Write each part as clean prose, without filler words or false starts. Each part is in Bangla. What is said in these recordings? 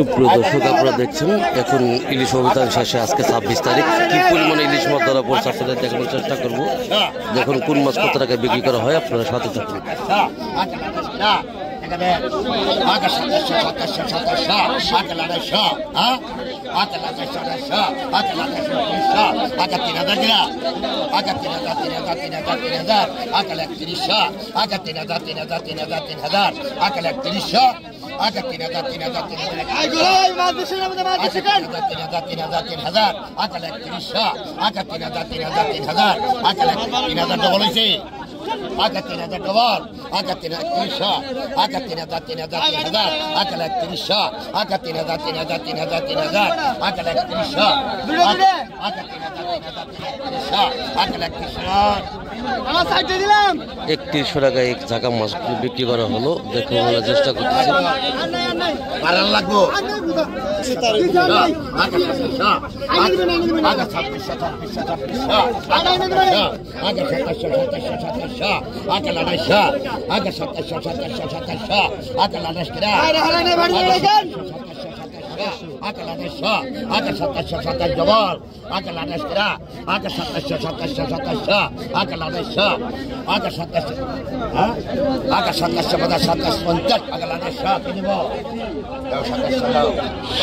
দর্শক আপনারা দেখছেন এখন ইলিশ অভিযান শেষে আজকে 26 তারিখ কি পরিমাণে ইলিশ মাছ ধরা পড়ছে আপনাদের দেখানোর চেষ্টা করব। দেখুন কোন মাছ কত টাকা বিক্রি করা হয় আপনারা সাথে থাকুন। आका 3000 डबल आका 3000 आका 3000 आका 3000 आका 3000 आका 3000 3100 টাকায় এক ঝাঁকা মাছ বিক্রি করা হলো। দেখুন আমরা চেষ্টা করতেছি লাগবো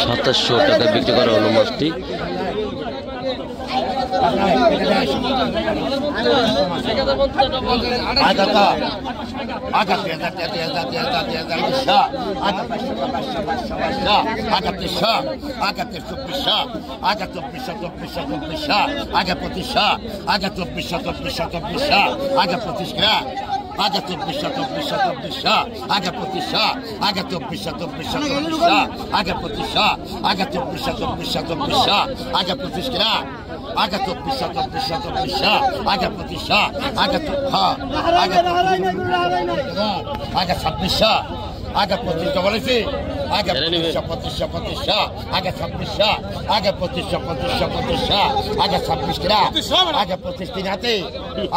সাতাশশো টাকা বিক্রি করা হলো মাছটি। आगे 2400 आगे 2500 आगे 2400 आगे 2500 आगे 2400 आगे 25 गिरा आगे 2400 आगे 2500 आगे आगे 2600 आगे 25 डबल आगे 2500 आगे 2600 आगे 2500 आगे 26 गिरा आगे 25 दिन आते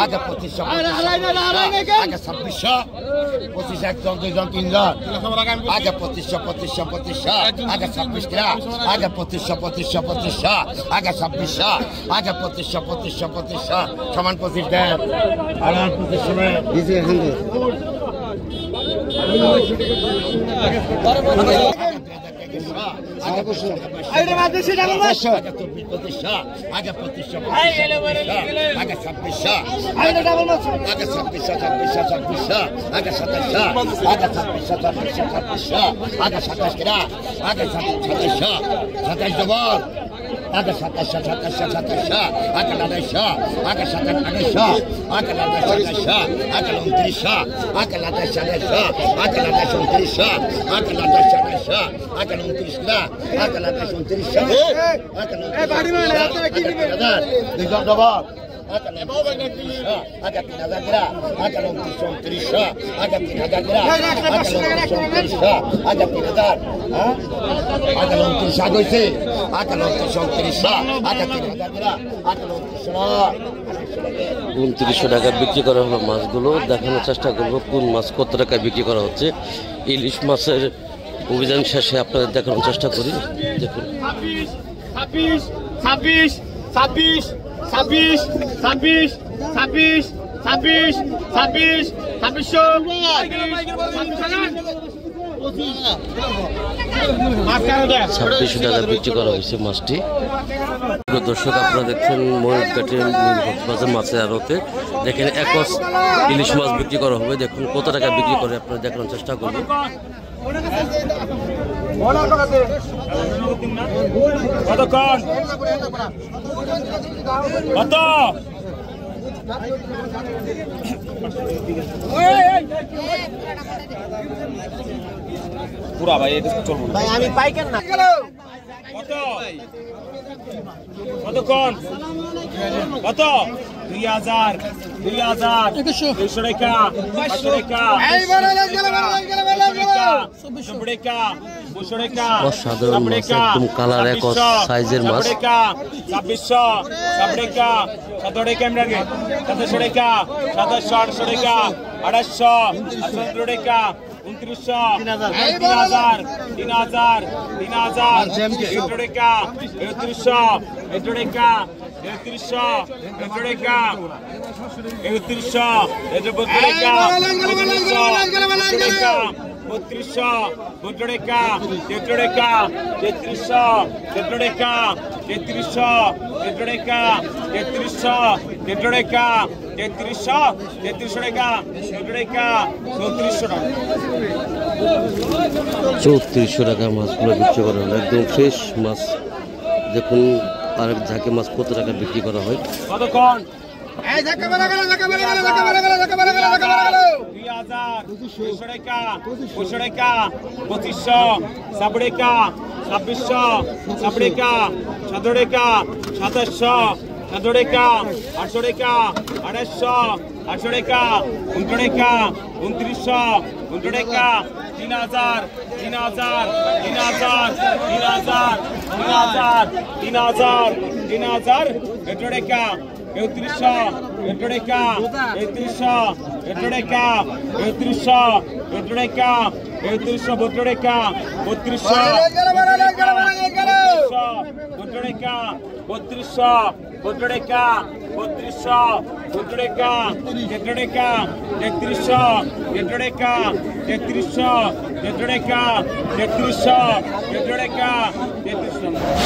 आगे 2500 आगे 2600 25 एक जन 2 जन 3 जन आगे 2500 आगे 26 गिरा आगे 2500 आगे 2600 आगे 2500 समान 25 दें आराम 25 में इसे हंदे आगे मार से डबल मार आगे 25 आगे 25 आगे 26 आगे डबल मार आगे 26 आगे 27 आगे 26 आगे 27 गिरा आगे 27 डबल आगे 27 आगे 29 आगे 27 आगे 29 आगे 29 आगे 29 आगे 29 आगे 29 गिरा आगे 29 आगे 29 डबल आगे 3000 गिरा आगे 29 आगे 3000 गिरा आगे 3000 आगे 29 आगे से आगे 29 आगे 3000 गिरा आगे 2900 টাকা বিক্রি করা হলো মাছগুলো। দেখানোর চেষ্টা করব কোন মাছ কত টাকা বিক্রি করা হচ্ছে। ইলিশ মাছের অভিযান শেষে আপনাদের দেখানোর চেষ্টা করি। দেখুন 26 26 26 26 26 26 26 26 2600 টাকা বিক্রি করা হয়েছে মাছটি। দর্শক আপনারা দেখছেন ময়ূরঘাটের কক্সবাজার মাছের আড়তে। দেখেন একস ইলিশ মাছ বিক্রি করা হবে। দেখুন কত টাকা বিক্রি করে আপনারা দেখানোর চেষ্টা করবেন। পুরা ভাই চলবো ভাই আমি পাইকার না কত কতক্ষণ কত 2000 200 টাকা 500 টাকা এই বড় গেল অসাধারণ মাছ, একদম কালার এক সাইজের মাছ। 2600 টাকা 17 টাকা এমরাগে 2700 টাকা 2700 টাকা 2800 টাকা 2900 3000 3000 3000 এটুরেকা 3100 এটুরেকা 3100 এটুরেকা 3100 এটুরেকা 3200 বুটড়েকা তেটড়েকা 3300 তেটড়েকা 3300 তেটড়েকা 3300 তেটড়েকা 3300 3300 টাকা তেটড়েকা 3400 টাকা 3400 টাকা মাছগুলো বিক্রি করা হলো একদম ফ্রেশ মাছ দেখুন আরেক ঝাঁকে মাছ কত টাকা বিক্রি করা হয় কতক্ষণ 2000 200 টাকা 200 টাকা 2500 সাবড়েকা 2600 সাবড়েকা 17 টাকা 2700 17 টাকা 800 টাকা 2800 800 টাকা 19 টাকা 2900 19 টাকা 3000 3000 3000 3000 3000 3000 এটড়েকা 3300 এটড়েকা 3300 এটড়েকা 3300 এটড়েকা 3300 বটড়েকা 3200 বটড়েকা 3200 বটড়েকা 3200 বটড়েকা এটড়েকা 3300 এটড়েকা 3300 এটড়েকা 3300 এটড়েকা 3300